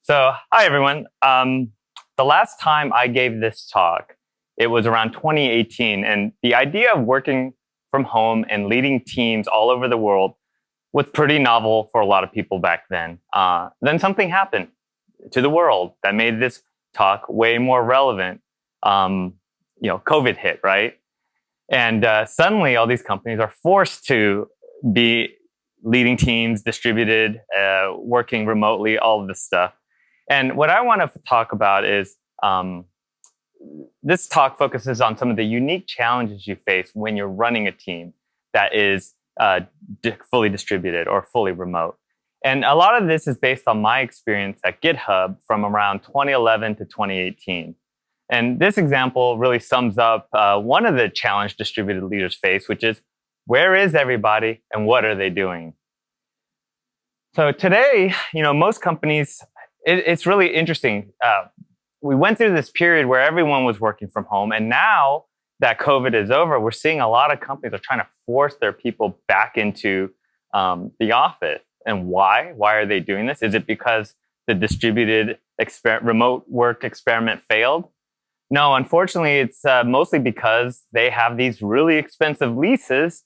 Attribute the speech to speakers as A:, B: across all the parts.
A: So, hi everyone. The last time I gave this talk, it was around 2018, and the idea of working from home and leading teams all over the world was pretty novel for a lot of people back then. Then something happened to the world that made this talk way more relevant. COVID hit, right? And suddenly all these companies are forced to be leading teams, distributed, working remotely, all of this stuff. And what I want to talk about is this talk focuses on some of the unique challenges you face when you're running a team that is fully distributed or fully remote. And a lot of this is based on my experience at GitHub from around 2011 to 2018. And this example really sums up one of the challenge distributed leaders face, which is, where is everybody and what are they doing? So today, most companies, it's really interesting. We went through this period where everyone was working from home, and now that COVID is over, we're seeing a lot of companies are trying to force their people back into the office. And why? Why are they doing this? Is it because the distributed remote work experiment failed? No, unfortunately, it's mostly because they have these really expensive leases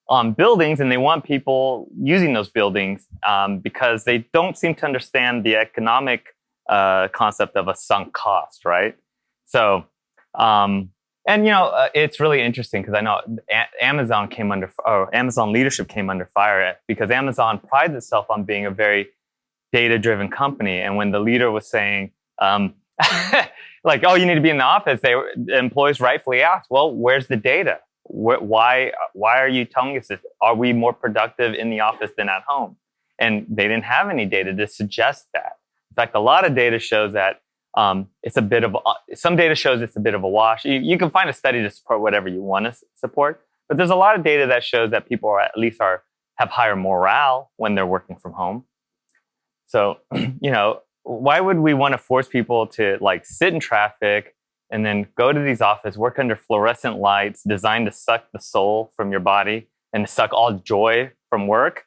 A: on buildings, and they want people using those buildings because they don't seem to understand the economic concept of a sunk cost, right? So, it's really interesting because I know Amazon Amazon leadership came under fire because Amazon prides itself on being a very data-driven company. And when the leader was saying, you need to be in the office, the employees rightfully asked, well, where's the data? Why are you telling us this? Are we more productive in the office than at home? And they didn't have any data to suggest that. In fact, a lot of data shows that some data shows it's a bit of a wash. You can find a study to support whatever you want to support, but there's a lot of data that shows that people have higher morale when they're working from home. So, why would we want to force people to sit in traffic and then go to these offices, work under fluorescent lights designed to suck the soul from your body and to suck all joy from work?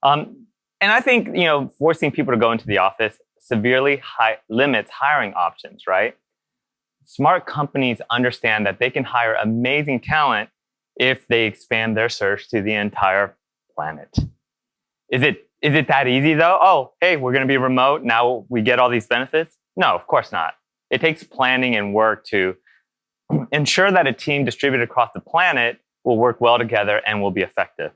A: And I think, forcing people to go into the office severely limits hiring options, right? Smart companies understand that they can hire amazing talent if they expand their search to the entire planet. Is it that easy though? Oh, hey, we're going to be remote. Now we get all these benefits? No, of course not. It takes planning and work to ensure that a team distributed across the planet will work well together and will be effective.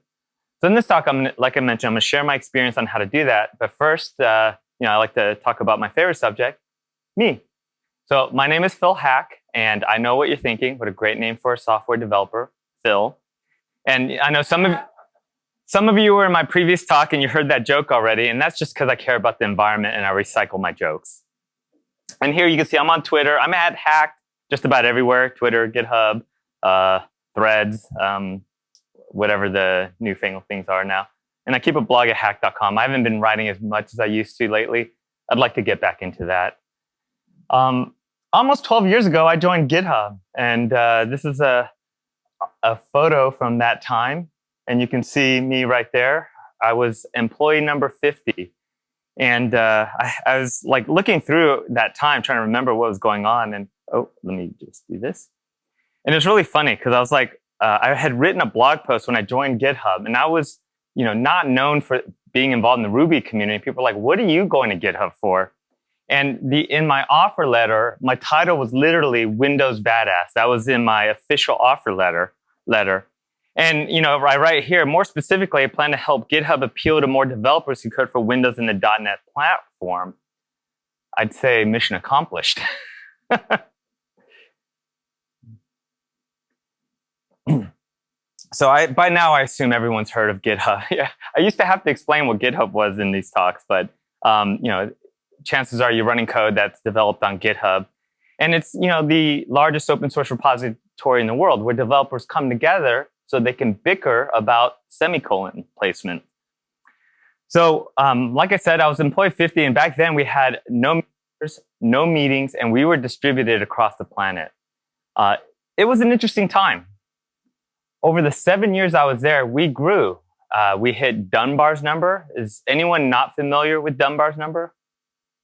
A: So in this talk, like I mentioned, I'm going to share my experience on how to do that. But first, I like to talk about my favorite subject, me. So my name is Phil Haack, and I know what you're thinking. What a great name for a software developer, Phil. And I know some of you were in my previous talk and you heard that joke already, and that's just because I care about the environment and I recycle my jokes. And here you can see I'm on Twitter. I'm at Haack just about everywhere, Twitter, GitHub, Threads, whatever the newfangled things are now. And I keep a blog at haack.com. I haven't been writing as much as I used to lately. I'd like to get back into that. Almost 12 years ago, I joined GitHub. And this is a photo from that time. And you can see me right there. I was employee number 50. And I was looking through that time, trying to remember what was going on. And let me just do this. And it was really funny because I was I had written a blog post when I joined GitHub, and I was, not known for being involved in the Ruby community. People were like, "What are you going to GitHub for?" And in my offer letter, my title was literally Windows Badass. That was in my official offer letter. And, I write here, more specifically, I plan to help GitHub appeal to more developers who code for Windows and the .NET platform. I'd say mission accomplished. So by now, I assume everyone's heard of GitHub. Yeah, I used to have to explain what GitHub was in these talks, but, chances are you're running code that's developed on GitHub. And it's, the largest open source repository in the world where developers come together so they can bicker about semicolon placement. So, like I said, I was employee 50, and back then we had no meetings, and we were distributed across the planet. It was an interesting time. Over the 7 years I was there, we grew. We hit Dunbar's number. Is anyone not familiar with Dunbar's number?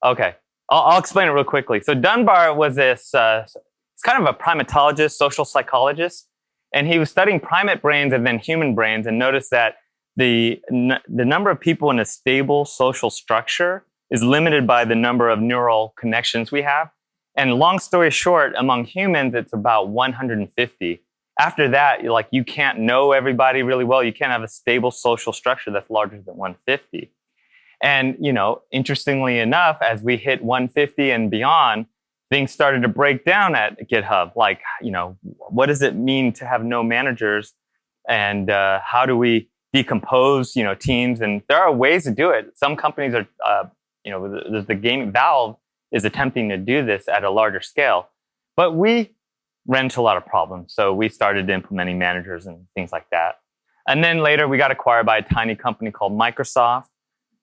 A: Okay, I'll explain it real quickly. So Dunbar was this, it's kind of a primatologist, social psychologist, and he was studying primate brains and then human brains, and noticed that the number of people in a stable social structure is limited by the number of neural connections we have. And long story short, among humans, it's about 150. After that, you can't know everybody really well. You can't have a stable social structure that's larger than 150. And, interestingly enough, as we hit 150 and beyond, things started to break down at GitHub. What does it mean to have no managers? And how do we decompose, teams? And there are ways to do it. Some companies are, there's the game Valve is attempting to do this at a larger scale. But we ran into a lot of problems. So we started implementing managers and things like that. And then later we got acquired by a tiny company called Microsoft.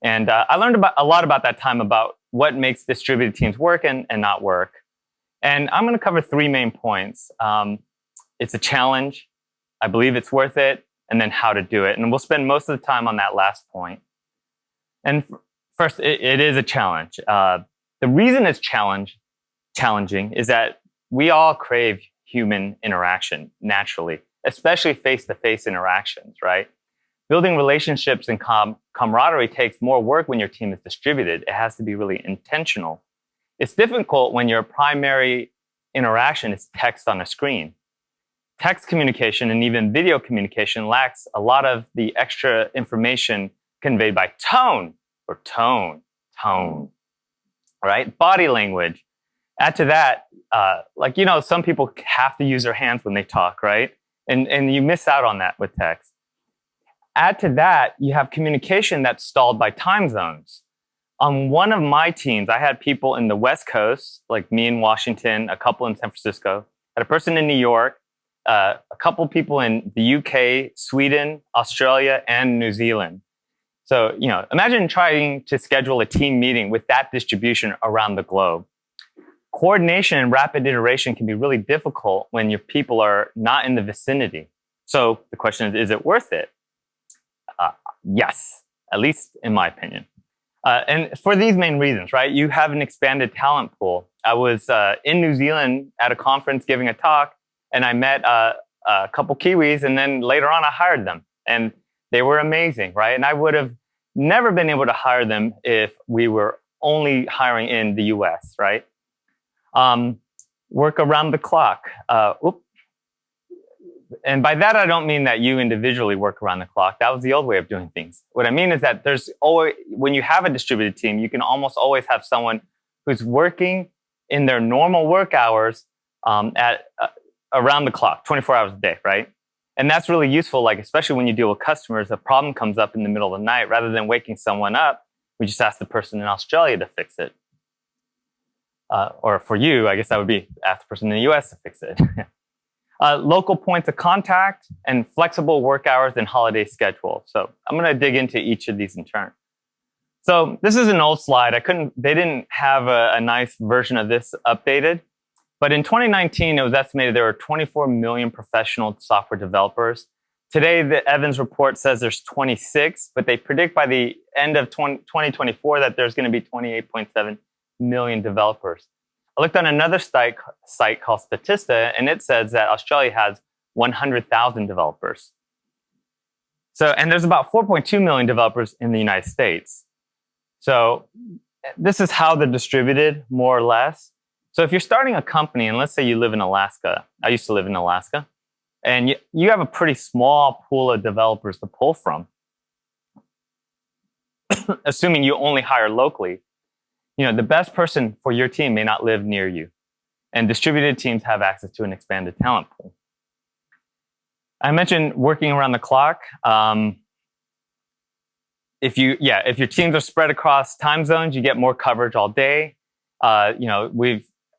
A: And I learned a lot about that time about what makes distributed teams work and not work. And I'm going to cover 3 main points. It's a challenge, I believe it's worth it, and then how to do it. And we'll spend most of the time on that last point. And first, it is a challenge. The reason it's challenging is that we all crave human interaction naturally, especially face-to-face interactions, right? Building relationships and camaraderie takes more work when your team is distributed. It has to be really intentional. It's difficult when your primary interaction is text on a screen. Text communication and even video communication lacks a lot of the extra information conveyed by tone, right? Body language. Add to that, some people have to use their hands when they talk, right? And you miss out on that with text. Add to that, you have communication that's stalled by time zones. On one of my teams, I had people in the West Coast, like me in Washington, a couple in San Francisco, had a person in New York, a couple people in the UK, Sweden, Australia, and New Zealand. So, imagine trying to schedule a team meeting with that distribution around the globe. Coordination and rapid iteration can be really difficult when your people are not in the vicinity. So the question is it worth it? Yes, at least in my opinion. And for these main reasons, right? You have an expanded talent pool. I was in New Zealand at a conference giving a talk, and I met a couple Kiwis, and then later on I hired them. And they were amazing, right? And I would have never been able to hire them if we were only hiring in the US, right? Work around the clock. And by that, I don't mean that you individually work around the clock. That was the old way of doing things. What I mean is that there's always, when you have a distributed team, you can almost always have someone who's working in their normal work hours at around the clock, 24 hours a day, right? And that's really useful, especially when you deal with customers, a problem comes up in the middle of the night. Rather than waking someone up, we just ask the person in Australia to fix it. Or for you, I guess that would be ask the person in the US to fix it. Local points of contact and flexible work hours and holiday schedule. So I'm going to dig into each of these in turn. So this is an old slide. They didn't have a nice version of this updated. But in 2019, it was estimated there were 24 million professional software developers. Today, the Evans report says there's 26, but they predict by the end of 2024 that there's going to be 28.7 million developers. I looked on another site called Statista, and it says that Australia has 100,000 developers. And there's about 4.2 million developers in the United States. So this is how they're distributed, more or less. So if you're starting a company, and let's say you live in Alaska, I used to live in Alaska, and you have a pretty small pool of developers to pull from, assuming you only hire locally, the best person for your team may not live near you. And distributed teams have access to an expanded talent pool. I mentioned working around the clock. If your teams are spread across time zones, you get more coverage all day.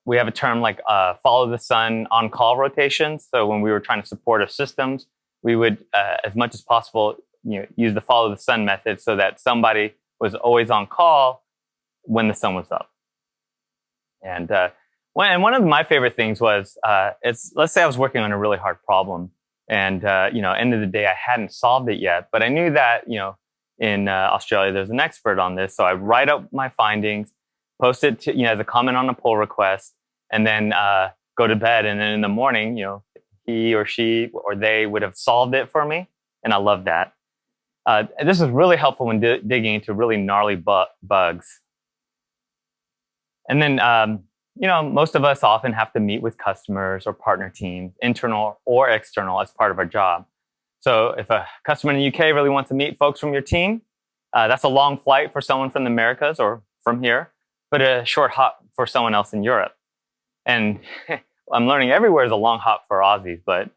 A: We have a term like follow the sun on-call rotations. So when we were trying to support our systems, we would, as much as possible, use the follow the sun method so that somebody was always on call when the sun was up. And one of my favorite things was, let's say I was working on a really hard problem, and end of the day I hadn't solved it yet, but I knew that in Australia there's an expert on this, so I write up my findings, post it to, as a comment on a pull request, and then go to bed. And then in the morning, he or she or they would have solved it for me. And I love that. This was really helpful when digging into really gnarly bugs. And then, most of us often have to meet with customers or partner teams, internal or external, as part of our job. So if a customer in the UK really wants to meet folks from your team, that's a long flight for someone from the Americas or from here, but a short hop for someone else in Europe. And I'm learning everywhere is a long hop for Aussies, but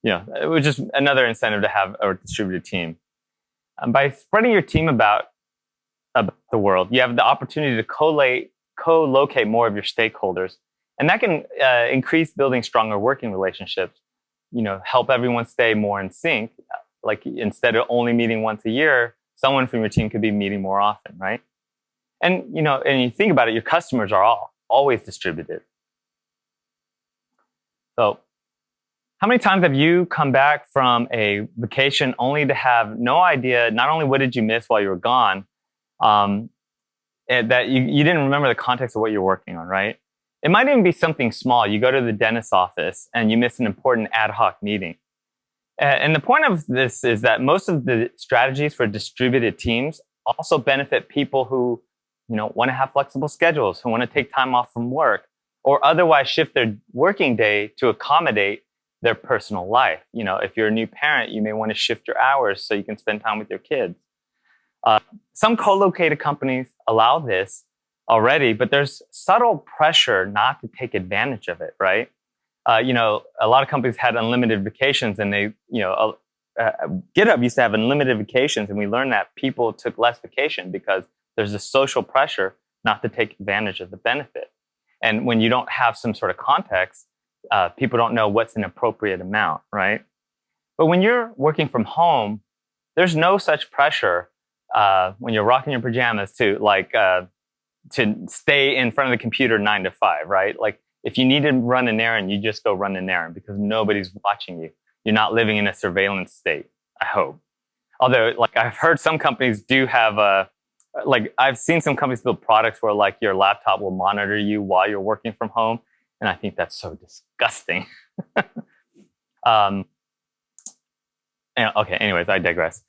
A: it was just another incentive to have a distributed team. By spreading your team about the world, you have the opportunity to co-locate more of your stakeholders, and that can increase building stronger working relationships. Help everyone stay more in sync. Like instead of only meeting once a year, someone from your team could be meeting more often, right? And and you think about it, your customers are always distributed. So, how many times have you come back from a vacation only to have no idea, not only what did you miss while you were gone, that you didn't remember the context of what you're working on, right? It might even be something small. You go to the dentist's office and you miss an important ad hoc meeting. And the point of this is that most of the strategies for distributed teams also benefit people who, want to have flexible schedules, who want to take time off from work, or otherwise shift their working day to accommodate their personal life. If you're a new parent, you may want to shift your hours so you can spend time with your kids. Some co-located companies allow this already, but there's subtle pressure not to take advantage of it, right? A lot of companies had unlimited vacations, and they, GitHub used to have unlimited vacations, and we learned that people took less vacation because there's a social pressure not to take advantage of the benefit. And when you don't have some sort of context, people don't know what's an appropriate amount, right? But when you're working from home, there's no such pressure when you're rocking your pajamas to stay in front of the computer 9 to 5, right? Like if you need to run an errand, you just go run an errand because nobody's watching you. You're not living in a surveillance state, I hope. Although, I've heard some companies do have I've seen some companies build products where your laptop will monitor you while you're working from home. And I think that's so disgusting. Okay, anyways, I digress.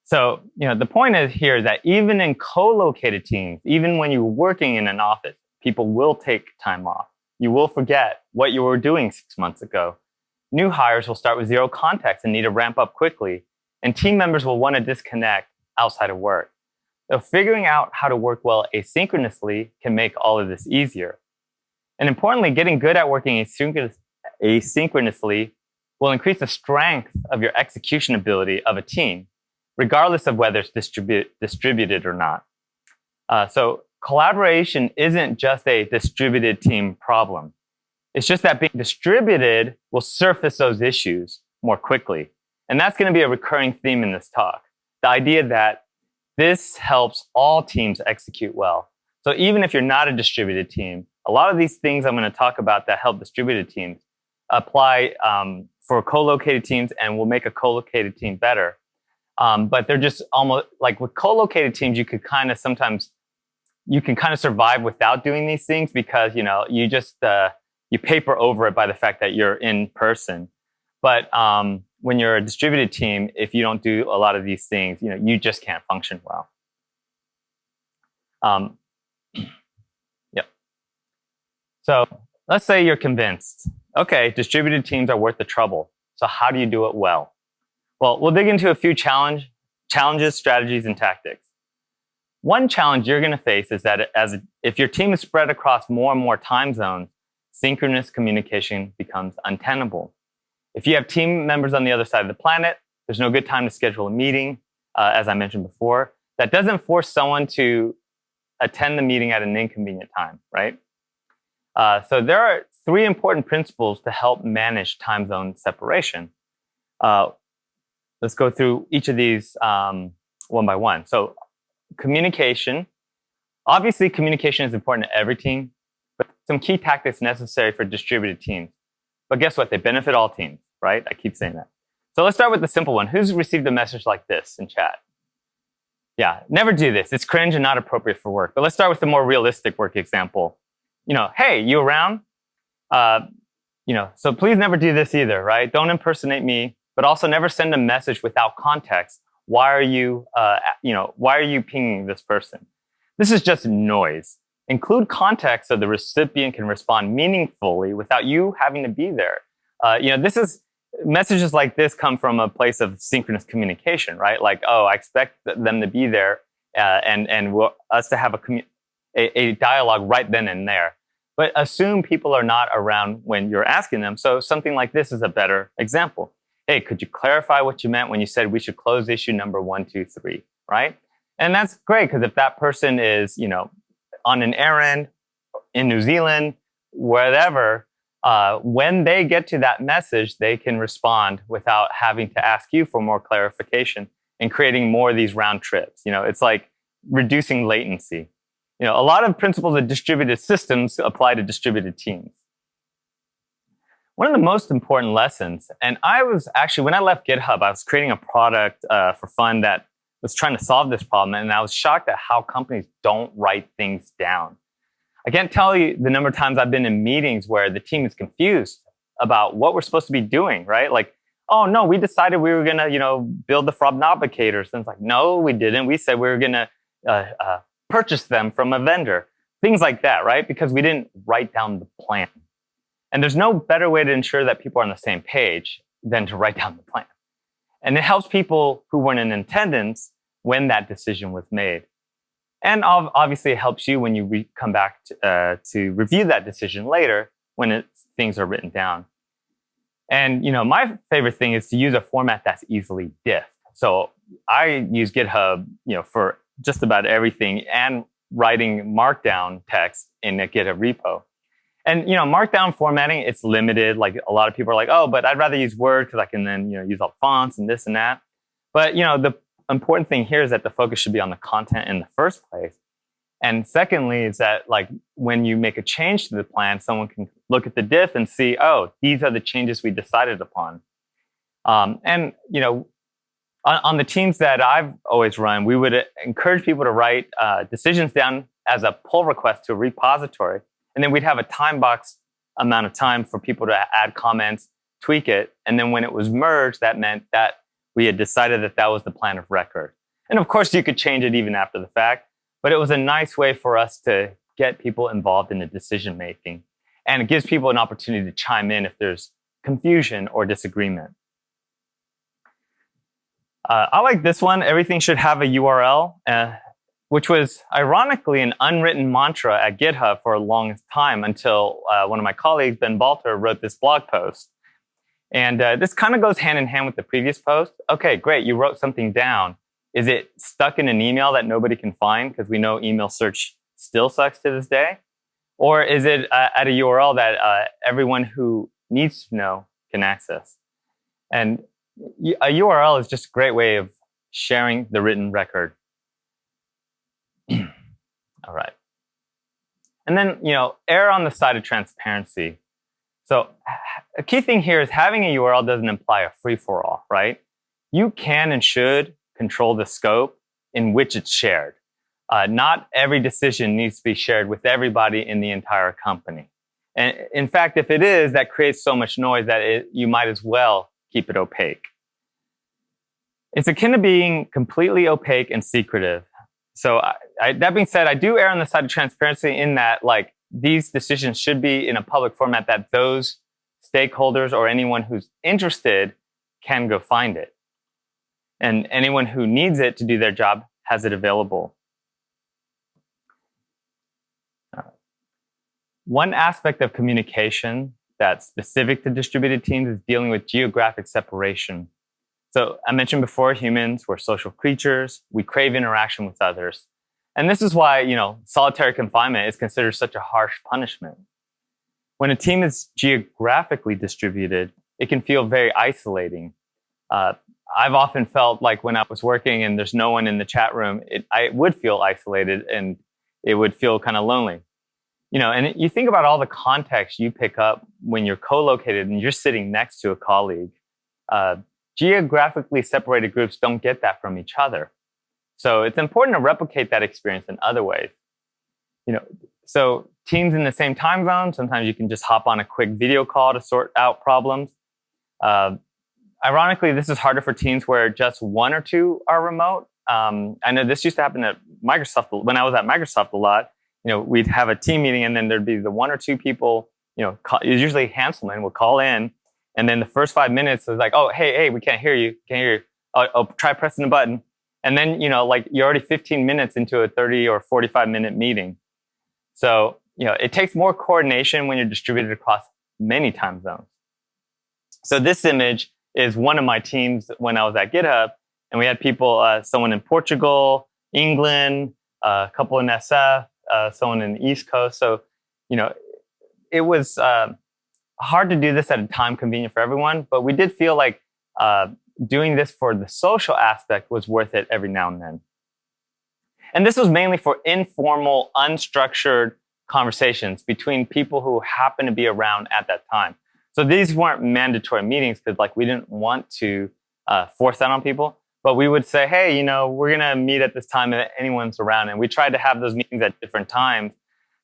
A: So, the point is here that even in co-located teams, even when you're working in an office, people will take time off. You will forget what you were doing 6 months ago. New hires will start with zero context and need to ramp up quickly. And team members will want to disconnect outside of work. So figuring out how to work well asynchronously can make all of this easier. And importantly, getting good at working asynchronously will increase the strength of your execution ability of a team, regardless of whether it's distributed or not. So collaboration isn't just a distributed team problem. It's just that being distributed will surface those issues more quickly. And that's going to be a recurring theme in this talk. The idea that this helps all teams execute well. So even if you're not a distributed team, a lot of these things I'm going to talk about that help distributed teams apply for co-located teams and will make a co-located team better. But they're just almost like with co-located teams, you can kind of survive without doing these things because, you just, you paper over it by the fact that you're in person. But when you're a distributed team, if you don't do a lot of these things, you just can't function well. Yep. So let's say you're convinced, okay, distributed teams are worth the trouble. So how do you do it well? Well, we'll dig into a few challenges, strategies, and tactics. One challenge you're going to face is that if your team is spread across more and more time zones, synchronous communication becomes untenable. If you have team members on the other side of the planet, there's no good time to schedule a meeting, as I mentioned before. That doesn't force someone to attend the meeting at an inconvenient time, right? So there are 3 important principles to help manage time zone separation. Let's go through each of these one by one. So communication. Obviously, communication is important to every team, but some key tactics necessary for distributed teams. But guess what? They benefit all teams, right? I keep saying that. So let's start with the simple one. Who's received a message like this in chat? Yeah, never do this. It's cringe and not appropriate for work. But let's start with the more realistic work example. Hey, you around? So please never do this either, right? Don't impersonate me, but also never send a message without context. Why are you pinging this person? This is just noise. Include context so the recipient can respond meaningfully without you having to be there. Messages like this come from a place of synchronous communication, right? Like, oh, I expect them to be there and us to have a dialogue right then and there. But assume people are not around when you're asking them. So something like this is a better example. Hey, could you clarify what you meant when you said we should close issue number 1, 2, 3, right? And that's great because if that person is, on an errand in New Zealand, wherever, when they get to that message, they can respond without having to ask you for more clarification and creating more of these round trips. It's like reducing latency. A lot of principles of distributed systems apply to distributed teams. One of the most important lessons, and I was actually, when I left GitHub, I was creating a product for fun that was trying to solve this problem, and I was shocked at how companies don't write things down. I can't tell you the number of times I've been in meetings where the team is confused about what we're supposed to be doing, right? Like, oh no, we decided we were gonna, build the Frobnobicators. And it's like, no, we didn't. We said we were gonna purchase them from a vendor. Things like that, right? Because we didn't write down the plan. And there's no better way to ensure that people are on the same page than to write down the plan. And it helps people who weren't in attendance when that decision was made. And obviously, it helps you when you come back to review that decision later when things are written down. And my favorite thing is to use a format that's easily diffed. So I use GitHub, for just about everything and writing Markdown text in a GitHub repo. And Markdown formatting, it's limited. Like a lot of people are like, oh, but I'd rather use Word because I can then use all fonts and this and that. But the important thing here is that the focus should be on the content in the first place. And secondly, is that like when you make a change to the plan, someone can look at the diff and see, oh, these are the changes we decided upon. On the teams that I've always run, we would encourage people to write decisions down as a pull request to a repository. And then we'd have a time box amount of time for people to add comments, tweak it. And then when it was merged, that meant that we had decided that was the plan of record. And of course, you could change it even after the fact. But it was a nice way for us to get people involved in the decision making. And it gives people an opportunity to chime in if there's confusion or disagreement. I like this one. Everything should have a URL, which was ironically an unwritten mantra at GitHub for a long time until one of my colleagues, Ben Balter, wrote this blog post. And this kind of goes hand in hand with the previous post. Okay, great. You wrote something down. Is it stuck in an email that nobody can find? Because we know email search still sucks to this day. Or is it at a URL that everyone who needs to know can access? And a URL is just a great way of sharing the written record. All right. And then, err on the side of transparency. So a key thing here is having a URL doesn't imply a free-for-all, right? You can and should control the scope in which it's shared. Not every decision needs to be shared with everybody in the entire company. And in fact, if it is, that creates so much noise that you might as well keep it opaque. It's akin to being completely opaque and secretive. So that being said, I do err on the side of transparency in that like these decisions should be in a public format that those stakeholders or anyone who's interested can go find it. And anyone who needs it to do their job has it available. One aspect of communication that's specific to distributed teams is dealing with geographic separation. So I mentioned before, humans, we're social creatures. We crave interaction with others. And this is why, solitary confinement is considered such a harsh punishment. When a team is geographically distributed, it can feel very isolating. I've often felt like when I was working and there's no one in the chat room, I would feel isolated and it would feel kind of lonely. And you think about all the context you pick up when you're co-located and you're sitting next to a colleague. Geographically separated groups don't get that from each other. So it's important to replicate that experience in other ways. So teams in the same time zone, sometimes you can just hop on a quick video call to sort out problems. Ironically, this is harder for teams where just one or two are remote. I know this used to happen at Microsoft. When I was at Microsoft a lot, we'd have a team meeting and then there'd be the one or two people, usually Hanselman would call in. And then the first 5 minutes was like, oh, hey, we can't hear you. I'll try pressing the button. And then, you're already 15 minutes into a 30 or 45-minute meeting. So, it takes more coordination when you're distributed across many time zones. So this image is one of my teams when I was at GitHub. And we had people, someone in Portugal, England, a couple in SF, someone in the East Coast. So, it was hard to do this at a time convenient for everyone. But we did feel like doing this for the social aspect was worth it every now and then. And this was mainly for informal, unstructured conversations between people who happen to be around at that time. So these weren't mandatory meetings because we didn't want to force that on people. But we would say, hey, we're going to meet at this time if anyone's around. And we tried to have those meetings at different times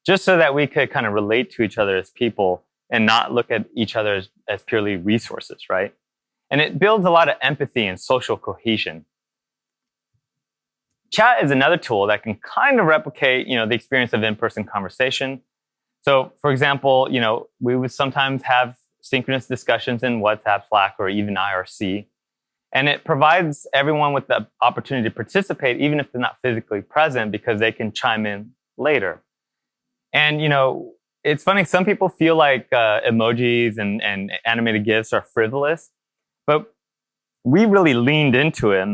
A: just so that we could kind of relate to each other as people and not look at each other as purely resources, right? And it builds a lot of empathy and social cohesion. Chat is another tool that can kind of replicate, the experience of in-person conversation. So, for example, we would sometimes have synchronous discussions in WhatsApp, Slack, or even IRC. And it provides everyone with the opportunity to participate, even if they're not physically present, because they can chime in later. And, it's funny, some people feel like emojis and animated GIFs are frivolous, but we really leaned into it.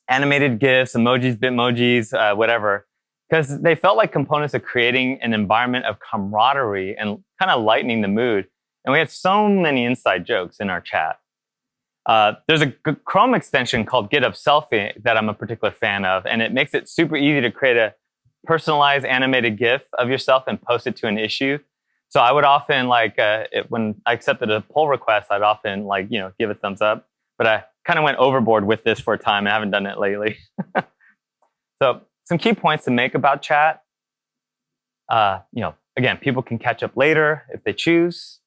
A: Animated GIFs, emojis, Bitmojis, whatever, because they felt like components of creating an environment of camaraderie and kind of lightening the mood. And we had so many inside jokes in our chat. There's a Chrome extension called GitHub Selfie that I'm a particular fan of, and it makes it super easy to create a personalized animated GIF of yourself and post it to an issue. So I would often when I accepted a pull request, I'd often give a thumbs up. But I kind of went overboard with this for a time. I haven't done it lately. So some key points to make about chat. Again, people can catch up later if they choose.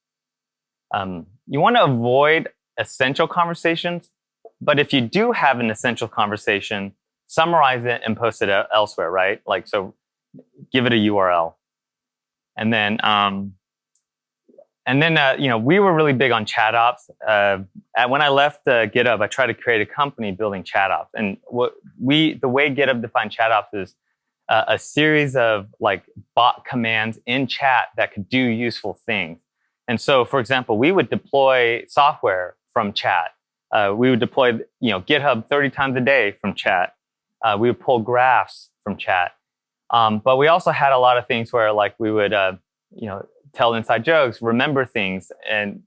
A: You want to avoid essential conversations. But if you do have an essential conversation, summarize it and post it elsewhere, right? So give it a URL. And then, we were really big on ChatOps. When I left GitHub, I tried to create a company building ChatOps. And the way GitHub defined ChatOps is a series of bot commands in chat that could do useful things. And so, for example, we would deploy software from chat. We would deploy, GitHub 30 times a day from chat. We would pull graphs from chat. But we also had a lot of things where we would, tell inside jokes, remember things. And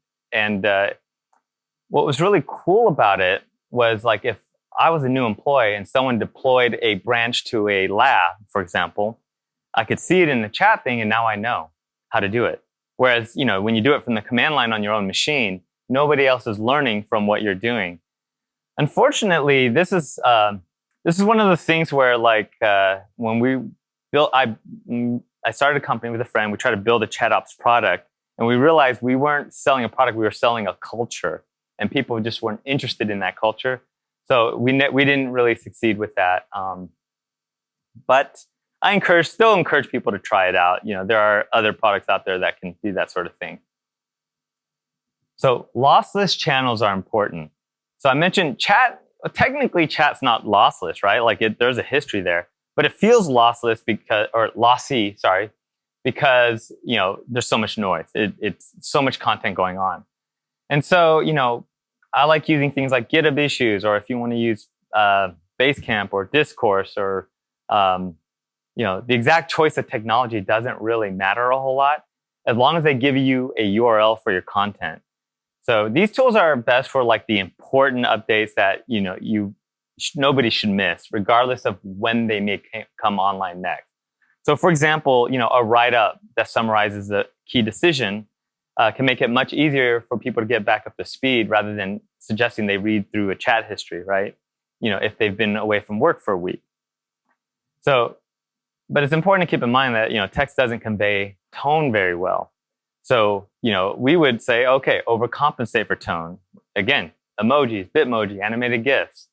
A: what was really cool about it was if I was a new employee and someone deployed a branch to a lab, for example, I could see it in the chat thing and now I know how to do it. Whereas, when you do it from the command line on your own machine, nobody else is learning from what you're doing. Unfortunately, this is one of those things where when we built, I started a company with a friend. We tried to build a ChatOps product, and we realized we weren't selling a product; we were selling a culture, and people just weren't interested in that culture. So we didn't really succeed with that. But I still encourage people to try it out. There are other products out there that can do that sort of thing. So lossless channels are important. So I mentioned chat. Technically, chat's not lossless, right? There's a history there. But it feels lossy, because there's so much noise. It's so much content going on, and so I like using things like GitHub issues, or if you want to use Basecamp or Discourse, or the exact choice of technology doesn't really matter a whole lot as long as they give you a URL for your content. So these tools are best for the important updates that nobody should miss, regardless of when they may come online next. So, for example, a write-up that summarizes a key decision can make it much easier for people to get back up to speed rather than suggesting they read through a chat history, right? if they've been away from work for a week. So, but it's important to keep in mind that, text doesn't convey tone very well. So, we would say, okay, overcompensate for tone. Again, emojis, Bitmoji, animated GIFs.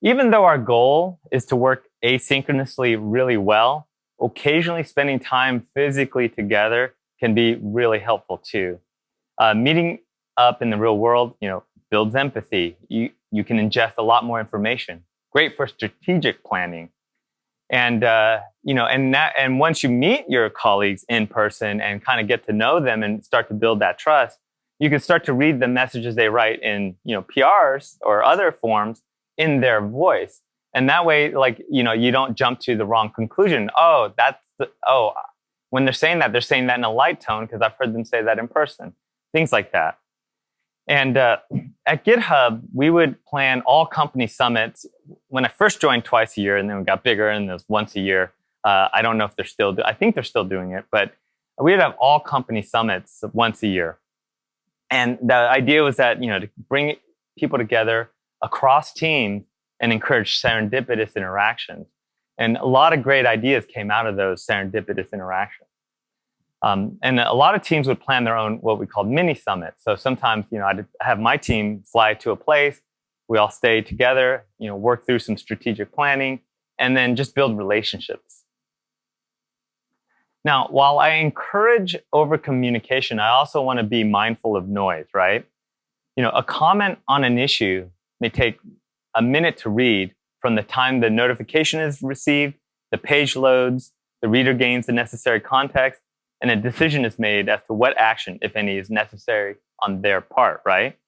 A: Even though our goal is to work asynchronously really well, occasionally spending time physically together can be really helpful too. Meeting up in the real world, builds empathy. You can ingest a lot more information. Great for strategic planning. And and once you meet your colleagues in person and kind of get to know them and start to build that trust, you can start to read the messages they write in PRs or other forms in their voice. And that way, you don't jump to the wrong conclusion. When they're saying that in a light tone because I've heard them say that in person. Things like that. And at GitHub, we would plan all company summits. When I first joined, twice a year, and then we got bigger, and it was once a year. I don't know if they're still I think they're still doing it, but we would have all company summits once a year. And the idea was that, to bring people together across teams and encourage serendipitous interactions. And a lot of great ideas came out of those serendipitous interactions. And a lot of teams would plan their own, what we call mini summits. So sometimes, I'd have my team fly to a place. We all stay together, work through some strategic planning, and then just build relationships. Now, while I encourage over communication, I also want to be mindful of noise, right? A comment on an issue may take a minute to read from the time the notification is received, the page loads, the reader gains the necessary context, and a decision is made as to what action, if any, is necessary on their part, right?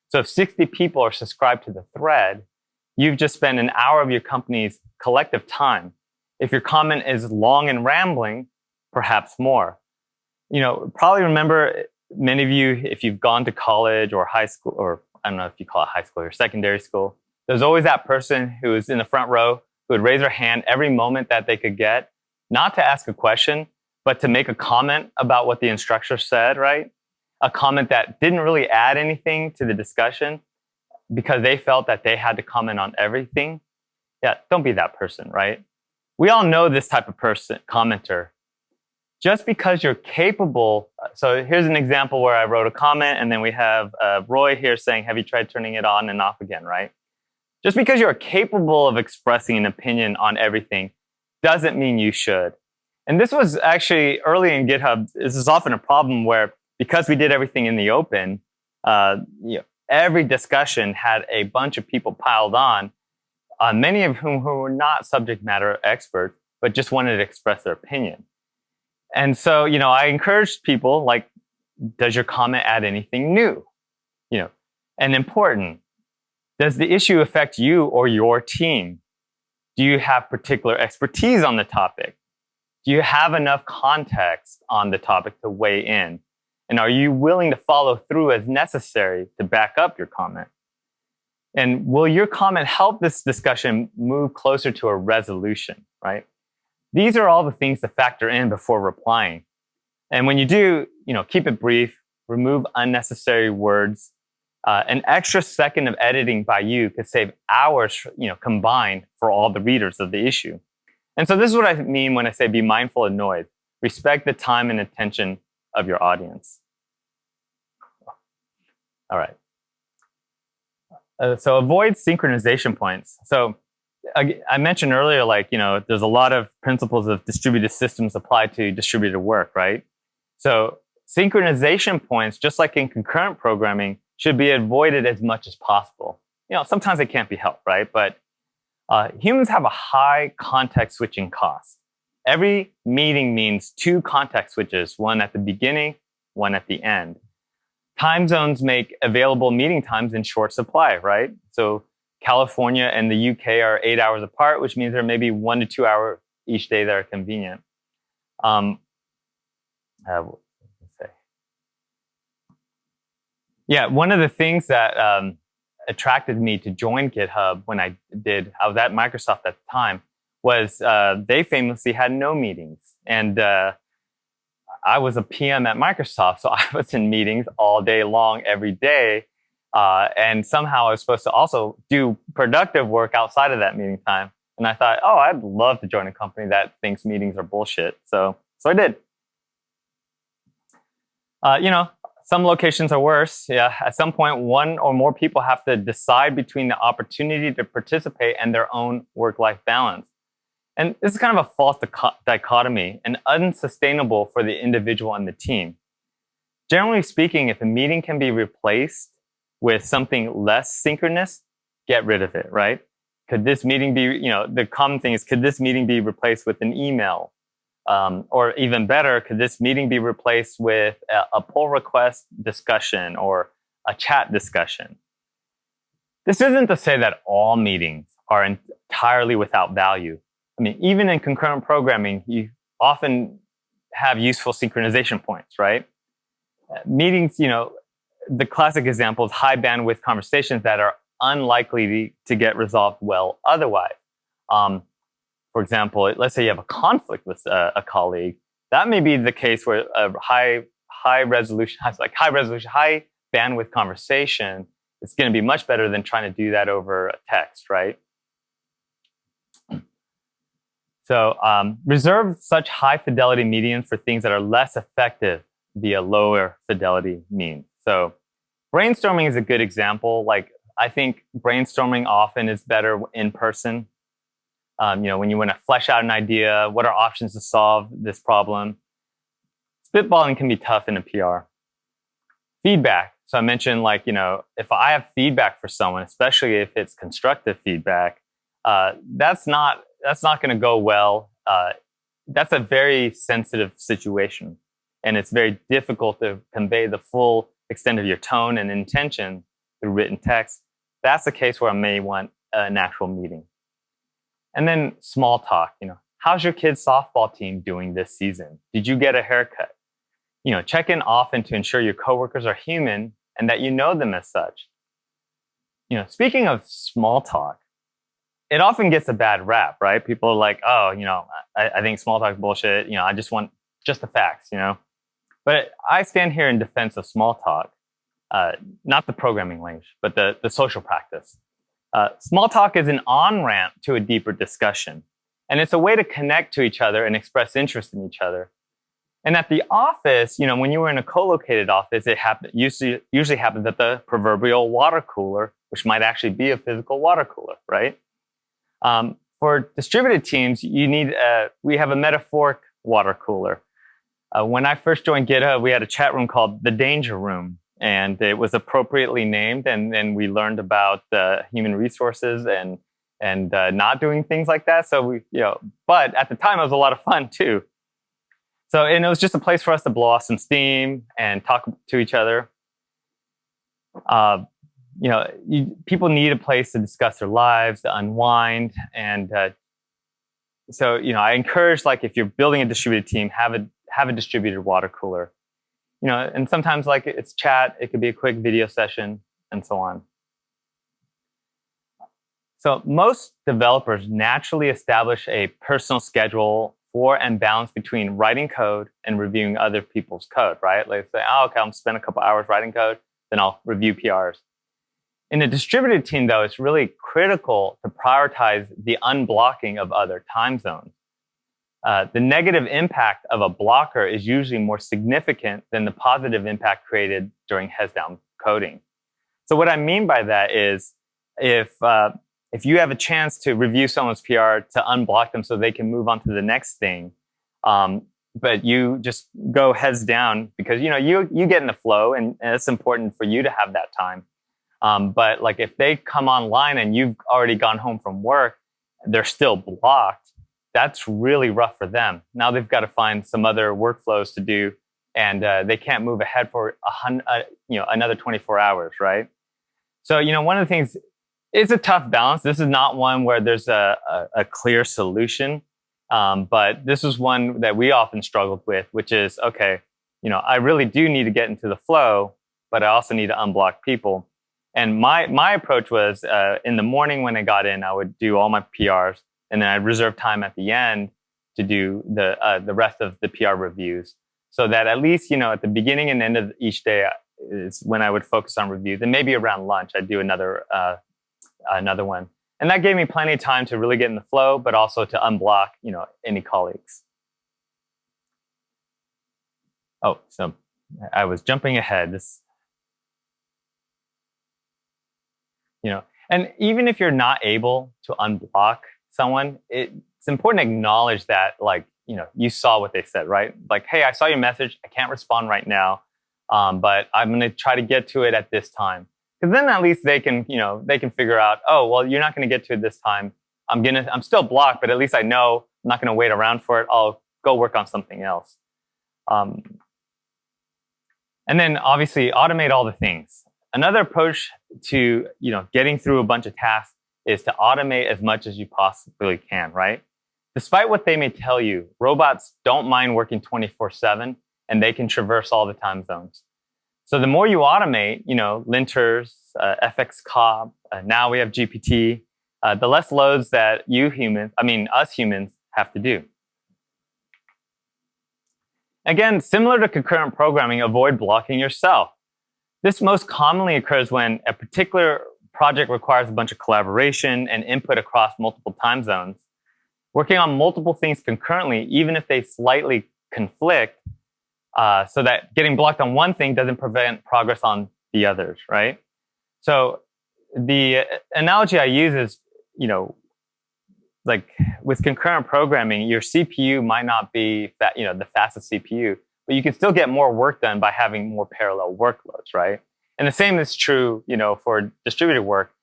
A: So if 60 people are subscribed to the thread, you've just spent an hour of your company's collective time. If your comment is long and rambling, perhaps more. Probably remember, many of you, if you've gone to college or high school, or I don't know if you call it high school or secondary school, there's always that person who is in the front row who would raise their hand every moment that they could get, not to ask a question, but to make a comment about what the instructor said, right? A comment that didn't really add anything to the discussion because they felt that they had to comment on everything. Yeah, don't be that person, right? We all know this type of person, commenter. Just because you're capable, so here's an example where I wrote a comment and then we have Roy here saying, have you tried turning it on and off again, right? Just because you're capable of expressing an opinion on everything doesn't mean you should. And this was actually early in GitHub. This is often a problem where because we did everything in the open, every discussion had a bunch of people piled on, many of whom who were not subject matter experts, but just wanted to express their opinion. And so, I encouraged people does your comment add anything new? And important. Does the issue affect you or your team? Do you have particular expertise on the topic? Do you have enough context on the topic to weigh in? And are you willing to follow through as necessary to back up your comment? And will your comment help this discussion move closer to a resolution, right? These are all the things to factor in before replying. And when you do, keep it brief, remove unnecessary words. An extra second of editing by you could save hours, combined for all the readers of the issue. And so this is what I mean when I say be mindful of noise. Respect the time and attention of your audience. All right. So avoid synchronization points. So I mentioned earlier, there's a lot of principles of distributed systems applied to distributed work, right? So synchronization points, just like in concurrent programming, should be avoided as much as possible. Sometimes it can't be helped, right? But humans have a high context switching cost. Every meeting means 2 context switches, one at the beginning, one at the end. Time zones make available meeting times in short supply, right? So California and the UK are 8 hours apart, which means there may be 1 to 2 hours each day that are convenient. One of the things that attracted me to join GitHub when I was at Microsoft at the time, was they famously had no meetings. And I was a PM at Microsoft, so I was in meetings all day long, every day. And somehow I was supposed to also do productive work outside of that meeting time. And I thought, oh, I'd love to join a company that thinks meetings are bullshit. So I did. Some locations are worse. Yeah, at some point, one or more people have to decide between the opportunity to participate and their own work-life balance. And this is kind of a false dichotomy and unsustainable for the individual and the team. Generally speaking, if a meeting can be replaced with something less synchronous, get rid of it, right? Could this meeting be, the common thing is, could this meeting be replaced with an email? Or even better, could this meeting be replaced with a pull request discussion or a chat discussion? This isn't to say that all meetings are entirely without value. I mean, even in concurrent programming, you often have useful synchronization points, right? Meetings, the classic example is high bandwidth conversations that are unlikely to get resolved well otherwise. For example, let's say you have a conflict with a colleague. That may be the case where a high bandwidth conversation is going to be much better than trying to do that over a text, right? So reserve such high fidelity meetings for things that are less effective via lower fidelity means. So brainstorming is a good example. Like, I think brainstorming often is better in person. When you want to flesh out an idea, what are options to solve this problem? Spitballing can be tough in a PR. Feedback. So I mentioned, if I have feedback for someone, especially if it's constructive feedback, that's not going to go well. That's a very sensitive situation, and it's very difficult to convey the full extent of your tone and intention through written text. That's the case where I may want an actual meeting. And then small talk. How's your kid's softball team doing this season? Did you get a haircut? Check in often to ensure your coworkers are human and that you know them as such. Speaking of small talk, it often gets a bad rap, right? People are like, oh, I think small talk is bullshit. I just want just the facts, But I stand here in defense of small talk, not the programming language, but the social practice. Small talk is an on-ramp to a deeper discussion. And it's a way to connect to each other and express interest in each other. And at the office, when you were in a co-located office, it usually happens at the proverbial water cooler, which might actually be a physical water cooler, right? For distributed teams, we have a metaphoric water cooler. When I first joined GitHub, we had a chat room called the Danger Room. And it was appropriately named, and then we learned about human resources and not doing things like that. So but at the time it was a lot of fun too. So, and it was just a place for us to blow off some steam and talk to each other. People need a place to discuss their lives, to unwind, and so I encourage, if you're building a distributed team, have a distributed water cooler. And sometimes it's chat, it could be a quick video session, and so on. So most developers naturally establish a personal schedule for and balance between writing code and reviewing other people's code, right? Like say, oh, okay, I'll spend a couple hours writing code, then I'll review PRs. In a distributed team, though, it's really critical to prioritize the unblocking of other time zones. The negative impact of a blocker is usually more significant than the positive impact created during heads-down coding. So what I mean by that is if you have a chance to review someone's PR, to unblock them so they can move on to the next thing, but you just go heads down because you get in the flow, and it's important for you to have that time. But if they come online and you've already gone home from work, they're still blocked. That's really rough for them. Now they've got to find some other workflows to do, and they can't move ahead for another 24 hours, right? So one of the things, it's a tough balance. This is not one where there's a clear solution, but this is one that we often struggled with, which is, okay, I really do need to get into the flow, but I also need to unblock people. And my approach was in the morning when I got in, I would do all my PRs. And then I reserve time at the end to do the rest of the PR reviews, so that at least at the beginning and end of each day, is when I would focus on reviews. And maybe around lunch, I'd do another one. And that gave me plenty of time to really get in the flow, but also to unblock, any colleagues. Oh, so I was jumping ahead. And even if you're not able to unblock someone, it's important to acknowledge that, you saw what they said, right? Like, hey, I saw your message. I can't respond right now, but I'm going to try to get to it at this time. Because then at least they can figure out, oh, well, you're not going to get to it this time. I'm still blocked, but at least I know I'm not going to wait around for it. I'll go work on something else. And then obviously automate all the things. Another approach to, getting through a bunch of tasks is to automate as much as you possibly can, right? Despite what they may tell you, robots don't mind working 24/7, and they can traverse all the time zones. So the more you automate, linters, FXCOP, now we have GPT, the less loads that us humans have to do. Again, similar to concurrent programming, avoid blocking yourself. This most commonly occurs when a particular project requires a bunch of collaboration and input across multiple time zones. Working on multiple things concurrently, even if they slightly conflict, so that getting blocked on one thing doesn't prevent progress on the others, right? So the analogy I use is, like with concurrent programming, your CPU might not be the fastest CPU, but you can still get more work done by having more parallel workloads, right? And the same is true, for distributed work.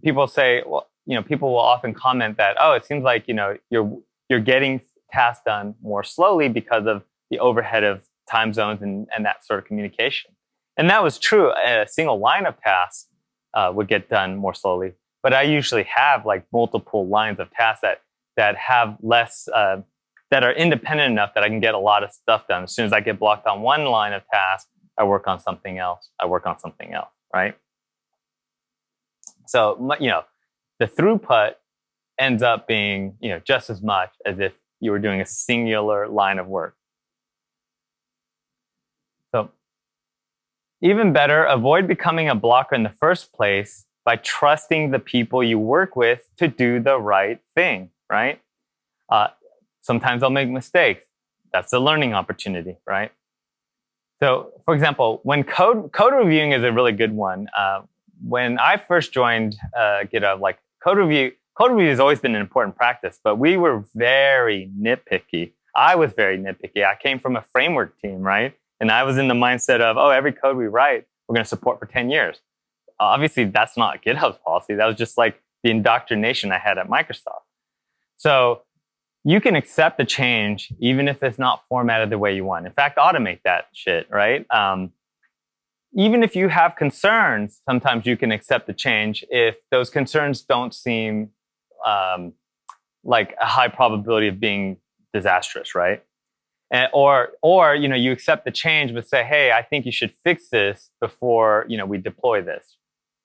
A: People say, well, people will often comment that, oh, it seems like, you're getting tasks done more slowly because of the overhead of time zones and that sort of communication. And that was true. A single line of tasks would get done more slowly. But I usually have multiple lines of tasks that have less, that are independent enough that I can get a lot of stuff done. As soon as I get blocked on one line of tasks, I work on something else. Right? So, the throughput ends up being, just as much as if you were doing a singular line of work. So, even better, avoid becoming a blocker in the first place by trusting the people you work with to do the right thing, right? Sometimes they'll make mistakes. That's a learning opportunity, right? So, for example, when code reviewing is a really good one. When I first joined GitHub, code review has always been an important practice, but we were very nitpicky. I was very nitpicky. I came from a framework team, right? And I was in the mindset of, oh, every code we write, we're going to support for 10 years. Obviously, that's not GitHub's policy. That was just the indoctrination I had at Microsoft. So you can accept the change even if it's not formatted the way you want. In fact, automate that shit, right? Even if you have concerns, sometimes you can accept the change if those concerns don't seem like a high probability of being disastrous, right? Or you accept the change but say, hey, I think you should fix this before we deploy this.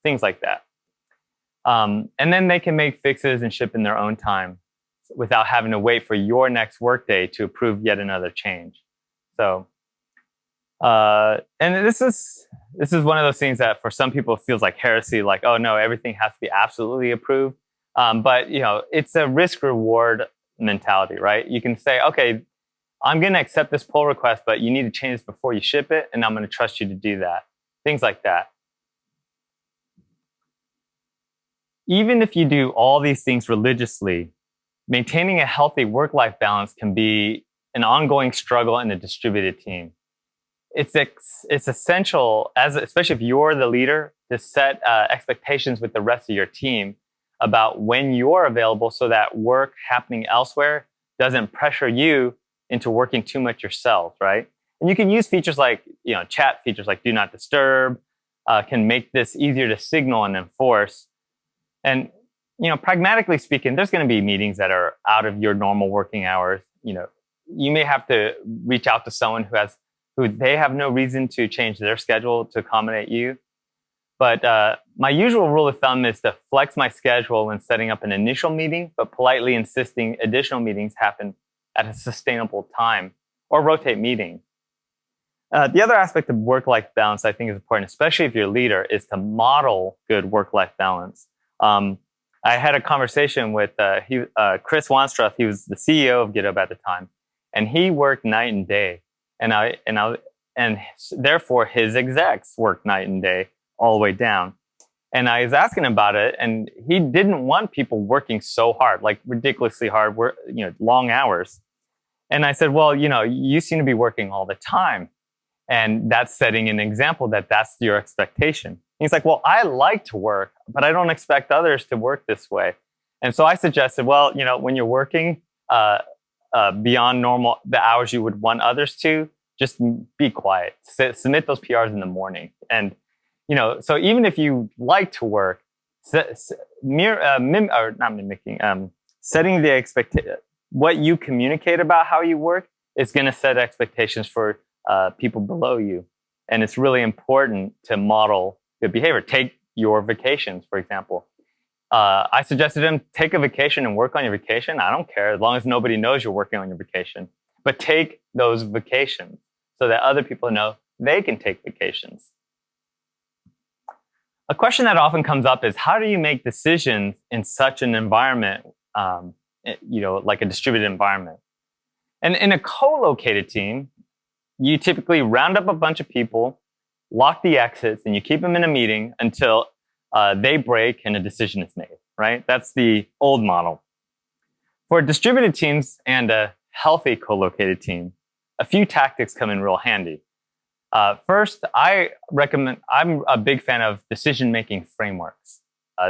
A: Things like that. And then they can make fixes and ship in their own time without having to wait for your next workday to approve yet another change. So, and this is one of those things that for some people feels like heresy, like, oh no, everything has to be absolutely approved. But it's a risk reward mentality, right? You can say, okay, I'm going to accept this pull request, but you need to change this before you ship it, and I'm going to trust you to do that. Things like that. Even if you do all these things religiously, maintaining a healthy work-life balance can be an ongoing struggle in a distributed team. It's essential, especially if you're the leader, to set expectations with the rest of your team about when you're available so that work happening elsewhere doesn't pressure you into working too much yourself, right? And you can use features like, chat features like Do Not Disturb, can make this easier to signal and enforce. And, pragmatically speaking, there's going to be meetings that are out of your normal working hours. You may have to reach out to someone who they have no reason to change their schedule to accommodate you. But my usual rule of thumb is to flex my schedule when setting up an initial meeting, but politely insisting additional meetings happen at a sustainable time, or rotate meetings. The other aspect of work-life balance I think is important, especially if you're a leader, is to model good work-life balance. I had a conversation with Chris Wanstruth. He was the CEO of GitHub at the time, and he worked night and day, and therefore his execs worked night and day all the way down. And I was asking him about it, and he didn't want people working so hard, like ridiculously hard, long hours. And I said, well, you seem to be working all the time. And that's setting an example that's your expectation. He's like, well, I like to work, but I don't expect others to work this way. And so I suggested, well, when you're working beyond the hours you would want others to, just be quiet. Submit those PRs in the morning. And, so even if you like to work, setting the expectation, what you communicate about how you work is going to set expectations for people below you. And it's really important to model good behavior. Take your vacations, for example. I suggested him take a vacation and work on your vacation. I don't care as long as nobody knows you're working on your vacation. But take those vacations so that other people know they can take vacations. A question that often comes up is how do you make decisions in such an environment, like a distributed environment? And in a co-located team, you typically round up a bunch of people, lock the exits, and you keep them in a meeting until they break and a decision is made, right? That's the old model. For distributed teams and a healthy co-located team, a few tactics come in real handy. First, I'm a big fan of decision-making frameworks.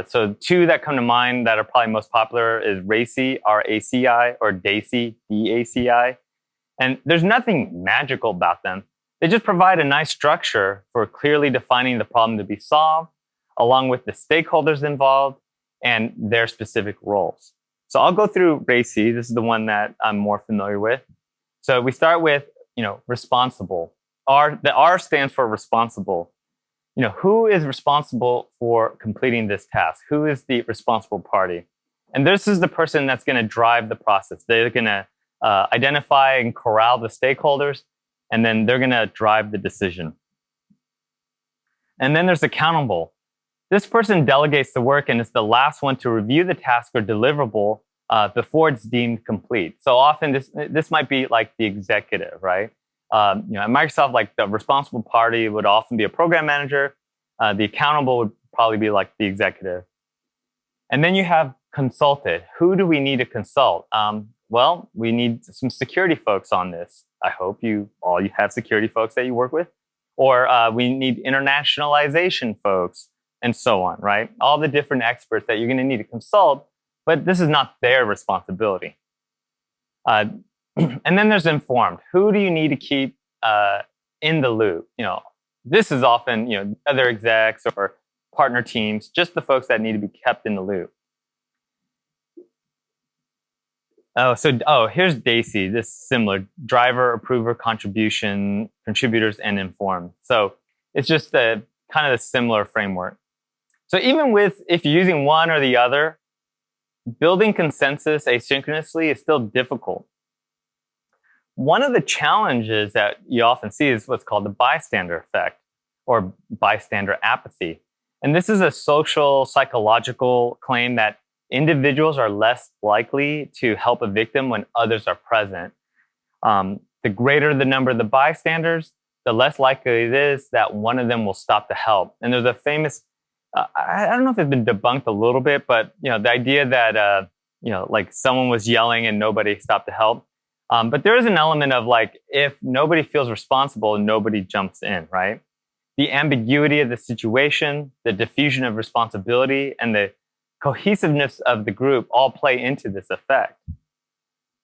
A: So two that come to mind that are probably most popular is RACI, R-A-C-I, or DACI, D-A-C-I. And there's nothing magical about them. They just provide a nice structure for clearly defining the problem to be solved, along with the stakeholders involved and their specific roles. So I'll go through RACI. This is the one that I'm more familiar with. So we start with, responsible. The R stands for responsible. Who is responsible for completing this task? Who is the responsible party? And this is the person that's going to drive the process. They're going to identify and corral the stakeholders, and then they're going to drive the decision. And then there's accountable. This person delegates the work and is the last one to review the task or deliverable before it's deemed complete. So often this might be like the executive, right? At Microsoft, like the responsible party would often be a program manager. The accountable would probably be like the executive. And then you have consulted. Who do we need to consult? Well, we need some security folks on this. I hope you have security folks that you work with. Or we need internationalization folks and so on, right? All the different experts that you're going to need to consult, but this is not their responsibility. And then there's informed. Who do you need to keep in the loop? This is often, other execs or partner teams, just the folks that need to be kept in the loop. Here's DACI. This is similar. Driver, approver, contributors, and informed. So it's just kind of a similar framework. So even if you're using one or the other, building consensus asynchronously is still difficult. One of the challenges that you often see is what's called the bystander effect or bystander apathy. And this is a social psychological claim that individuals are less likely to help a victim when others are present. The greater the number of the bystanders, the less likely it is that one of them will stop to help. And there's a famous, I don't know if it's been debunked a little bit, but the idea that like someone was yelling and nobody stopped to help. But there is an element of like, if nobody feels responsible, nobody jumps in, right? The ambiguity of the situation, the diffusion of responsibility, and the cohesiveness of the group all play into this effect.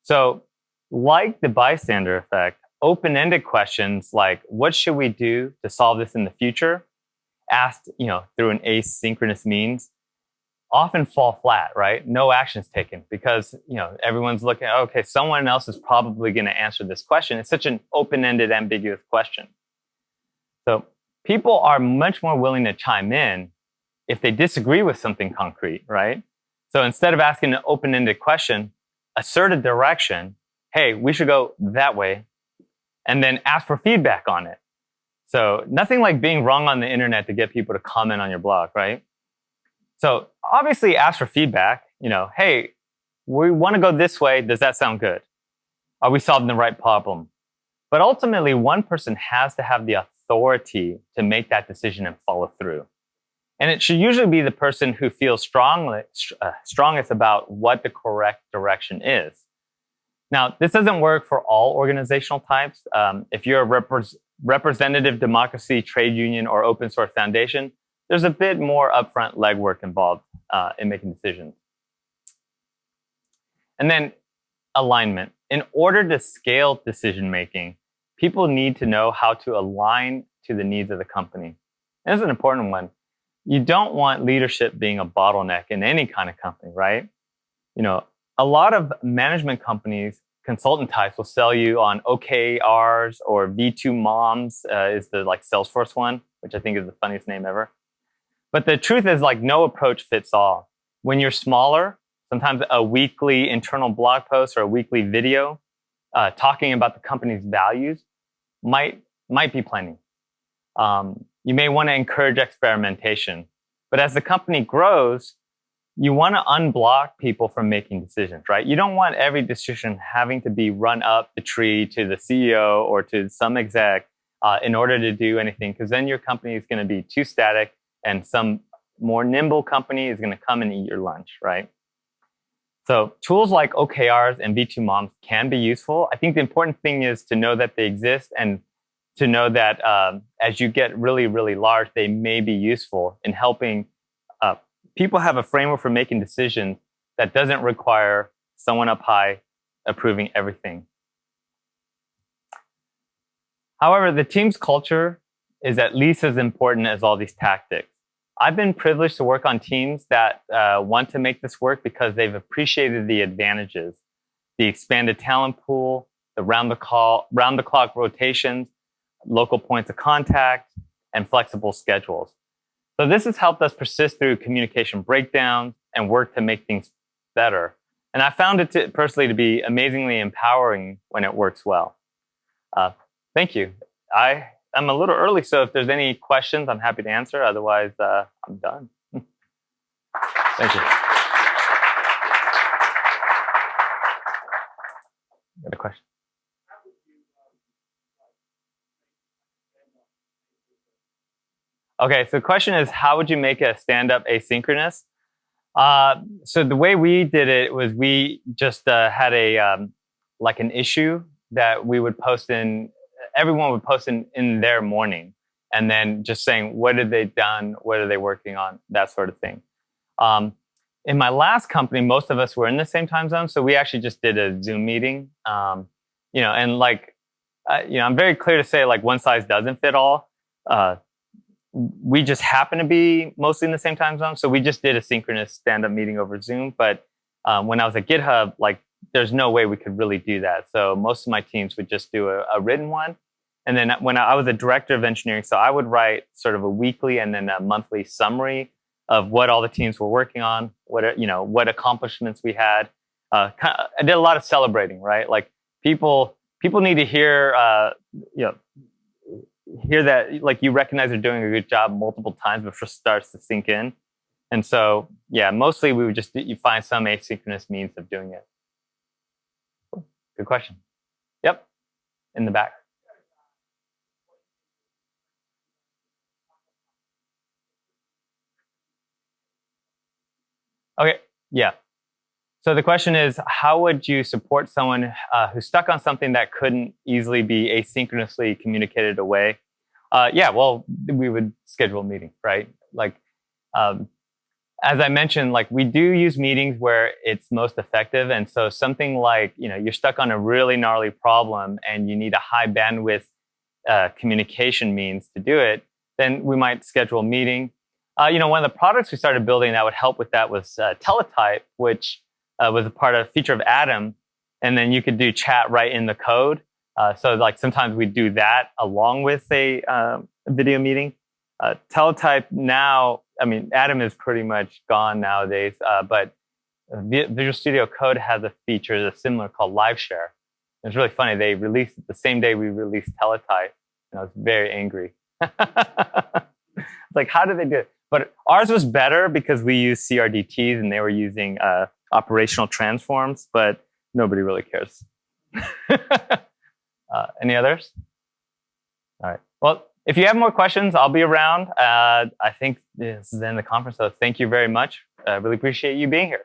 A: So like the bystander effect, open-ended questions like, what should we do to solve this in the future? Asked, through an asynchronous means, often fall flat, right? No action's taken because, everyone's looking, okay, someone else is probably going to answer this question. It's such an open-ended, ambiguous question. So people are much more willing to chime in if they disagree with something concrete, right? So instead of asking an open-ended question, assert a direction. Hey, we should go that way. And then ask for feedback on it. So nothing like being wrong on the internet to get people to comment on your blog, right? So obviously ask for feedback. Hey, we want to go this way. Does that sound good? Are we solving the right problem? But ultimately, one person has to have the authority to make that decision and follow through. And it should usually be the person who feels strongest about what the correct direction is. Now, this doesn't work for all organizational types. If you're a representative democracy, trade union, or open source foundation, there's a bit more upfront legwork involved in making decisions. And then alignment. In order to scale decision-making, people need to know how to align to the needs of the company. And this is an important one. You don't want leadership being a bottleneck in any kind of company, right? A lot of management companies, consultant types will sell you on OKRs or V2 moms is the Salesforce one, which I think is the funniest name ever. But the truth is no approach fits all. When you're smaller, sometimes a weekly internal blog post or a weekly video talking about the company's values might be plenty. You may want to encourage experimentation. But as the company grows, you want to unblock people from making decisions, right? You don't want every decision having to be run up the tree to the CEO or to some exec in order to do anything, because then your company is going to be too static and some more nimble company is going to come and eat your lunch, right? So tools like OKRs and V2 moms can be useful. I think the important thing is to know that they exist and to know that as you get really, really large, they may be useful in helping people have a framework for making decisions that doesn't require someone up high approving everything. However, the team's culture is at least as important as all these tactics. I've been privileged to work on teams that want to make this work because they've appreciated the advantages, the expanded talent pool, the round-the-clock rotations, local points of contact, and flexible schedules. So this has helped us persist through communication breakdowns and work to make things better. And I found it personally to be amazingly empowering when it works well. Thank you. I'm a little early, so if there's any questions, I'm happy to answer. Otherwise, I'm done. Thank you. Got a question? Okay, so the question is, how would you make a stand-up asynchronous? So the way we did it was we just had an issue that we would post in. Everyone would post in their morning, and then just saying what did they done, what are they working on, that sort of thing. In my last company, most of us were in the same time zone, so we actually just did a Zoom meeting. I'm very clear to say one size doesn't fit all. We just happen to be mostly in the same time zone, so we just did a synchronous stand-up meeting over Zoom. But when I was at GitHub, there's no way we could really do that. So most of my teams would just do a written one. And then when I was a director of engineering, so I would write sort of a weekly and then a monthly summary of what all the teams were working on, what accomplishments we had. I did a lot of celebrating, right? People need to hear that you recognize they're doing a good job multiple times before it starts to sink in. And so, yeah, mostly we would you find some asynchronous means of doing it. Good question. Yep, in the back. Okay, yeah. So the question is, how would you support someone who's stuck on something that couldn't easily be asynchronously communicated away? Well, we would schedule a meeting, right? As I mentioned, we do use meetings where it's most effective. And so something you're stuck on a really gnarly problem and you need a high bandwidth communication means to do it, then we might schedule a meeting. One of the products we started building that would help with that was Teletype, which was a feature of Atom. And then you could do chat right in the code. So sometimes we do that along with a video meeting. Teletype now, Atom is pretty much gone nowadays, but Visual Studio Code has a feature that's similar called Live Share. It's really funny. They released it the same day we released Teletype, and I was very angry. Like, how did they do it? But ours was better because we used CRDTs and they were using operational transforms, but nobody really cares. Any others? All right. Well, if you have more questions, I'll be around. I think this is the end of the conference, so thank you very much. I really appreciate you being here.